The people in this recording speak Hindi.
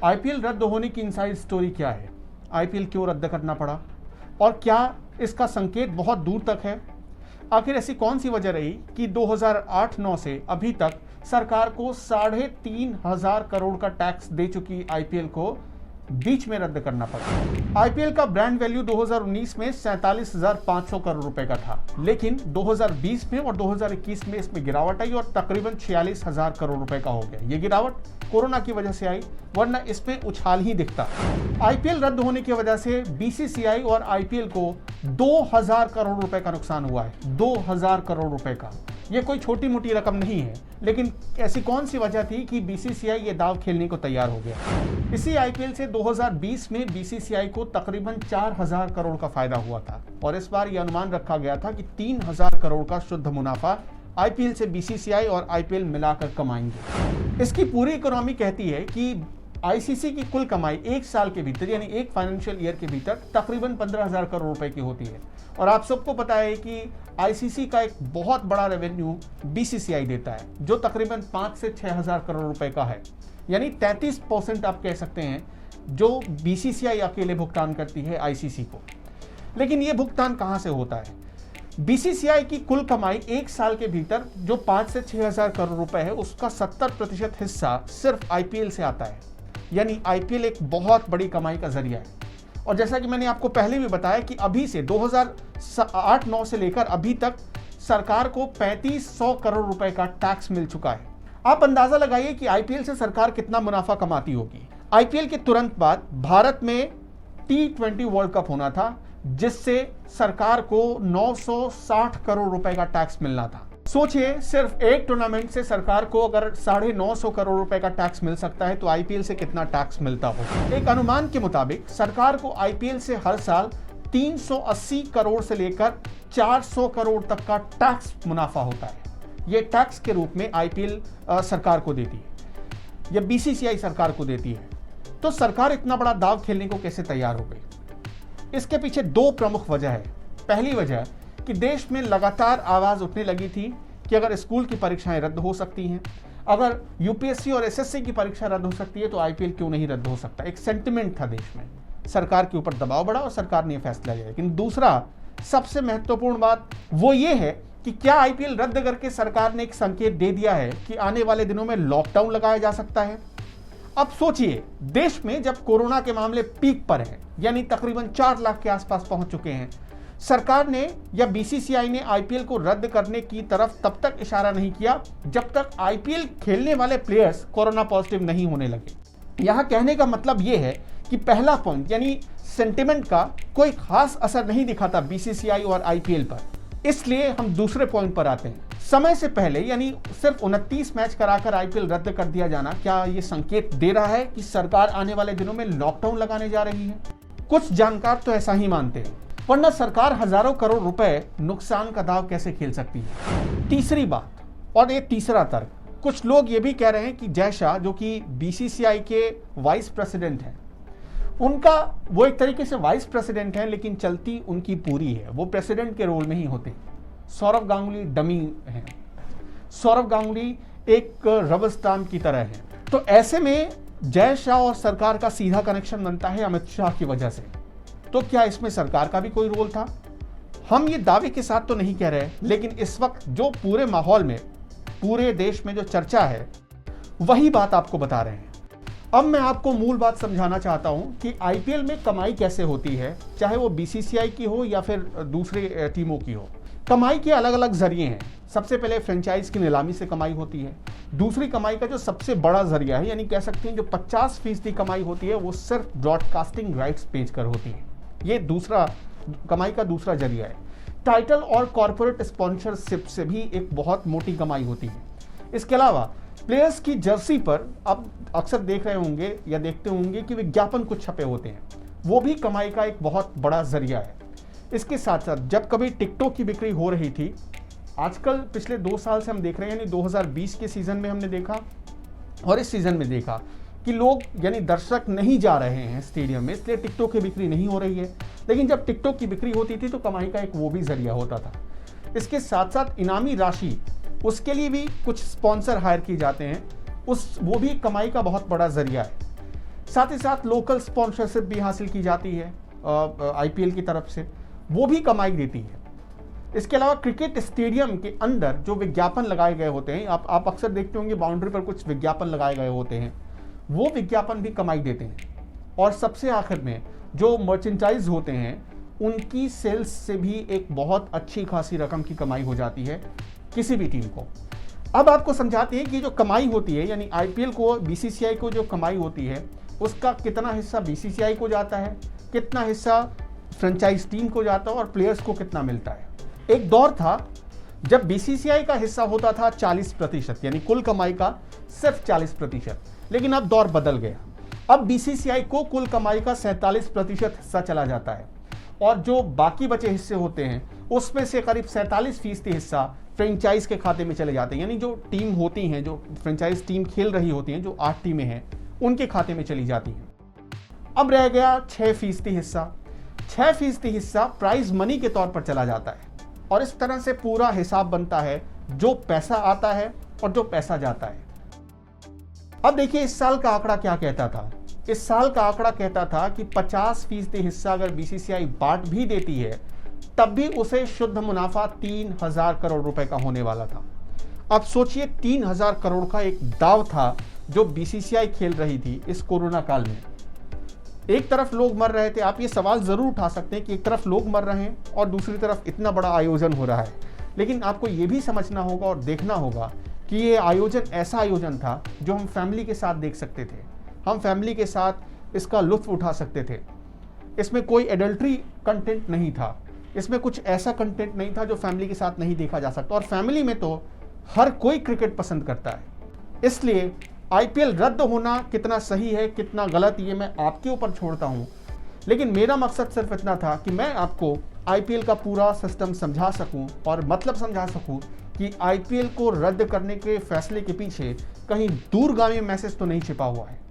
आईपीएल रद्द होने की इनसाइड स्टोरी क्या है, आईपीएल क्यों रद्द करना पड़ा और क्या इसका संकेत बहुत दूर तक है। आखिर ऐसी कौन सी वजह रही कि 2008-9 से अभी तक सरकार को 3,500 करोड़ का टैक्स दे चुकी आईपीएल को बीच में रद्द करना पड़ा। आईपीएल का ब्रांड वैल्यू 2019 में 47,500 करोड़ रुपए का था, लेकिन 2020 में और 2021 में इसमें गिरावट आई और तकरीबन 46,000 करोड़ रुपए का हो गया। ये गिरावट कोरोना की वजह से आई, वरना इसमें उछाल ही दिखता। आईपीएल रद्द होने की वजह से बीसीसीआई और आईपीएल को 2,000 करोड़ रुपए का नुकसान हुआ है। 2,000 करोड़ रुपए का, ये कोई छोटी मोटी रकम नहीं है, लेकिन ऐसी कौन सी वजह थी कि बीसीसीआई ये दाव खेलने को तैयार हो गया। इसी आईपीएल से 2020 में बीसीसीआई को तकरीबन 4,000 करोड़ का फायदा हुआ था और इस बार यह अनुमान रखा गया था कि 3,000 करोड़ का शुद्ध मुनाफा आईपीएल से बीसीसीआई और आईपीएल मिलाकर कमाएंगे। इसकी पूरी इकोनॉमी कहती है कि आईसीसी की कुल कमाई एक साल के भीतर यानी एक फाइनेंशियल ईयर के भीतर तकरीबन 15,000 करोड़ रुपए की होती है और आप सबको पता है कि आईसीसी का एक बहुत बड़ा रेवेन्यू बीसीसीआई देता है जो तकरीबन 5 से 6,000 करोड़ रुपए का है, यानी 33% आप कह सकते हैं जो बीसीसीआई अकेले भुगतान करती है आईसीसी को। लेकिन ये भुगतान कहां से होता है? बीसीसीआई की कुल कमाई एक साल के भीतर जो 5 से 6,000 करोड़ रुपए है उसका 70% हिस्सा सिर्फ आईपीएल से आता है, यानी आईपीएल एक बहुत बड़ी कमाई का जरिया है। और जैसा कि मैंने आपको पहले भी बताया कि अभी से 2008-9 से लेकर अभी तक सरकार को 3,500 करोड़ रुपए का टैक्स मिल चुका है। आप अंदाजा लगाइए कि आईपीएल से सरकार कितना मुनाफा कमाती होगी। आईपीएल के तुरंत बाद भारत में T20 वर्ल्ड कप होना था जिससे सरकार को 960 करोड़ रुपए का टैक्स मिलना था। सोचिए, सिर्फ एक टूर्नामेंट से सरकार को अगर 950 करोड़ रुपए का टैक्स मिल सकता है तो आईपीएल से कितना टैक्स मिलता हो। एक अनुमान के मुताबिक सरकार को आईपीएल से हर साल 380 करोड़ से लेकर 400 करोड़ तक का टैक्स मुनाफा होता है। यह टैक्स के रूप में आईपीएल सरकार को देती है या बीसीसीआई सरकार को देती है। तो सरकार इतना बड़ा दांव खेलने को कैसे तैयार हो गई? इसके पीछे दो प्रमुख वजह है। पहली वजह कि देश में लगातार आवाज उठने लगी थी कि अगर स्कूल की परीक्षाएं रद्द हो सकती हैं, अगर यूपीएससी और एसएससी की परीक्षा रद्द हो सकती है तो आईपीएल क्यों नहीं रद्द हो सकता। एक सेंटिमेंट था देश में, सरकार के ऊपर दबाव बढ़ा और सरकार ने फैसला लिया। लेकिन दूसरा सबसे महत्वपूर्ण बात वो ये है कि क्या आईपीएल रद्द करके सरकार ने एक संकेत दे दिया है कि आने वाले दिनों में लॉकडाउन लगाया जा सकता है। अब सोचिए, देश में जब कोरोना के मामले पीक पर हैं, यानी तकरीबन 4 लाख के आसपास पहुंच चुके हैं, सरकार ने या बीसीसीआई ने आईपीएल को रद्द करने की तरफ तब तक इशारा नहीं किया जब तक आईपीएल खेलने वाले प्लेयर्स कोरोना पॉजिटिव नहीं होने लगे। यहां कहने का मतलब यह है कि पहला पॉइंट यानी सेंटिमेंट का कोई खास असर नहीं दिखा था बीसीसीआई और आईपीएल पर। इसलिए हम दूसरे पॉइंट पर आते हैं। समय से पहले यानी सिर्फ 29 मैच कराकर आईपीएल रद्द कर दिया जाना क्या यह संकेत दे रहा है कि सरकार आने वाले दिनों में लॉकडाउन लगाने जा रही है? कुछ जानकार तो ऐसा ही मानते हैं, वरना सरकार हजारों करोड़ रुपए नुकसान का दांव कैसे खेल सकती है। तीसरी बात और ये तीसरा तर्क, कुछ लोग ये भी कह रहे हैं कि जय शाह जो कि बीसीसीआई के वाइस प्रेसिडेंट हैं, उनका वो एक तरीके से वाइस प्रेसिडेंट है लेकिन चलती उनकी पूरी है, वो प्रेसिडेंट के रोल में ही होते हैं। सौरव गांगुली डमी हैं, सौरव गांगुली एक रबर स्टाम्प की तरह है। तो ऐसे में जय शाह और सरकार का सीधा कनेक्शन बनता है अमित शाह की वजह से। तो क्या इसमें सरकार का भी कोई रोल था? हम ये दावे के साथ तो नहीं कह रहे, लेकिन इस वक्त जो पूरे माहौल में, पूरे देश में जो चर्चा है वही बात आपको बता रहे हैं। अब मैं आपको मूल बात समझाना चाहता हूं कि आईपीएल में कमाई कैसे होती है, चाहे वो बीसीसीआई की हो या फिर दूसरे टीमों की हो। कमाई के अलग अलग जरिए हैं। सबसे पहले फ्रेंचाइज की नीलामी से कमाई होती है। दूसरी कमाई का जो सबसे बड़ा जरिया है, यानी कह सकते हैं जो 50% कमाई होती है, वो सिर्फ ब्रॉडकास्टिंग राइट्स बेचकर होती है। ये दूसरा कमाई का दूसरा जरिया है। टाइटल और कॉर्पोरेट स्पॉन्सरशिप से भी एक बहुत मोटी कमाई होती है। इसके अलावा प्लेयर्स की जर्सी पर आप अक्सर देख रहे होंगे या देखते होंगे कि विज्ञापन कुछ छपे होते हैं, वो भी कमाई का एक बहुत बड़ा जरिया है। इसके साथ साथ जब कभी टिकटों की बिक्री हो रही थी, आजकल पिछले 2 साल से हम देख रहे हैं, यानी 2020 के सीजन में हमने देखा और इस सीजन में देखा कि लोग यानी दर्शक नहीं जा रहे हैं स्टेडियम में, इसलिए टिकटों की बिक्री नहीं हो रही है। लेकिन जब टिकटों की बिक्री होती थी तो कमाई का एक वो भी जरिया होता था। इसके साथ साथ इनामी राशि, उसके लिए भी कुछ स्पॉन्सर हायर किए जाते हैं, वो भी कमाई का बहुत बड़ा जरिया है। साथ ही साथ लोकल स्पॉन्सरशिप भी हासिल की जाती है आईपीएल की तरफ से, वो भी कमाई देती है। इसके अलावा क्रिकेट स्टेडियम के अंदर जो विज्ञापन लगाए गए होते हैं, आप अक्सर देखते होंगे बाउंड्री पर कुछ विज्ञापन लगाए गए होते हैं, वो विज्ञापन भी कमाई देते हैं। और सबसे आखिर में जो मर्चेंडाइज होते हैं उनकी सेल्स से भी एक बहुत अच्छी खासी रकम की कमाई हो जाती है किसी भी टीम को। अब आपको समझाते हैं कि जो कमाई होती है, यानी आईपीएल को, बीसीसीआई को जो कमाई होती है उसका कितना हिस्सा बीसीसीआई को जाता है, कितना हिस्सा फ्रेंचाइज टीम को जाता है और प्लेयर्स को कितना मिलता है। एक दौर था जब बीसीसीआई का हिस्सा होता था 40%, यानी कुल कमाई का सिर्फ 40%, लेकिन अब दौर बदल गया। अब बीसीसीआई को कुल कमाई का 47% हिस्सा चला जाता है और जो बाकी बचे हिस्से होते हैं उसमें से करीब 47% हिस्सा फ्रेंचाइज के खाते में चले जाते हैं, यानी जो टीम होती हैं, जो फ्रेंचाइज टीम खेल रही होती हैं, जो 8 टीमें हैं, उनके खाते में चली जाती हैं। अब रह गया 6% हिस्सा। 6% हिस्सा प्राइज मनी के तौर पर चला जाता है और इस तरह से पूरा हिसाब बनता है, जो पैसा आता है और जो पैसा जाता है। अब देखिए इस साल का आंकड़ा क्या कहता था। इस साल का आंकड़ा कहता था कि 50% हिस्सा अगर बीसीसीआई बांट भी देती है तब भी उसे शुद्ध मुनाफा 3000 करोड़ रुपए का होने वाला था। अब सोचिए 3000 करोड़ का एक दाव था जो बीसीसीआई खेल रही थी इस कोरोना काल में। एक तरफ लोग मर रहे थे। आप ये सवाल जरूर उठा सकते हैं कि एक तरफ लोग मर रहे हैं और दूसरी तरफ इतना बड़ा आयोजन हो रहा है, लेकिन आपको ये भी समझना होगा और देखना होगा कि ये आयोजन ऐसा आयोजन था जो हम फैमिली के साथ देख सकते थे, हम फैमिली के साथ इसका लुत्फ उठा सकते थे। इसमें कोई एडल्ट्री कंटेंट नहीं था, इसमें कुछ ऐसा कंटेंट नहीं था जो फैमिली के साथ नहीं देखा जा सकता। और फैमिली में तो हर कोई क्रिकेट पसंद करता है। इसलिए आईपीएल रद्द होना कितना सही है कितना गलत, ये मैं आपके ऊपर छोड़ता हूं, लेकिन मेरा मकसद सिर्फ इतना था कि मैं आपको आईपीएल का पूरा सिस्टम समझा सकूं और मतलब समझा सकूं कि आईपीएल को रद्द करने के फैसले के पीछे कहीं दूरगामी मैसेज तो नहीं छिपा हुआ है।